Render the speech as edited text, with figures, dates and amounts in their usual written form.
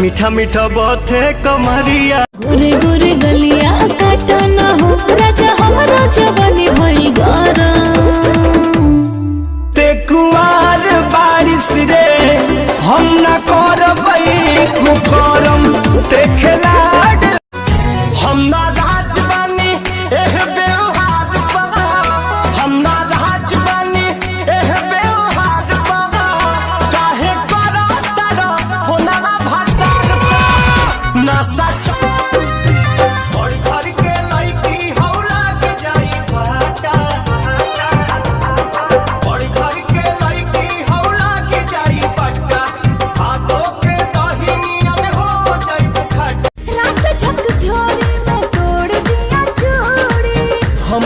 मीठा मीठा बाते कमरिया गोरे गोरे गलिया काटा ना हो राजा हमारा जवानी भइल गरम। ते कुआर बारिश रे हम ना करबै कुकरम देखला हम ना राजवानी एह व्यवहार बगा हम ना राजवानी एह व्यवहार बगा काहे करा तारा होना भातार ना सच और घर के लड़की हौला के जाई भाटा और घर के लड़की हौला के जाई पट्टा हाथों के दहिनिया में हो जाई खट रात झक झोरी में तोड़ दिया चूड़ी हम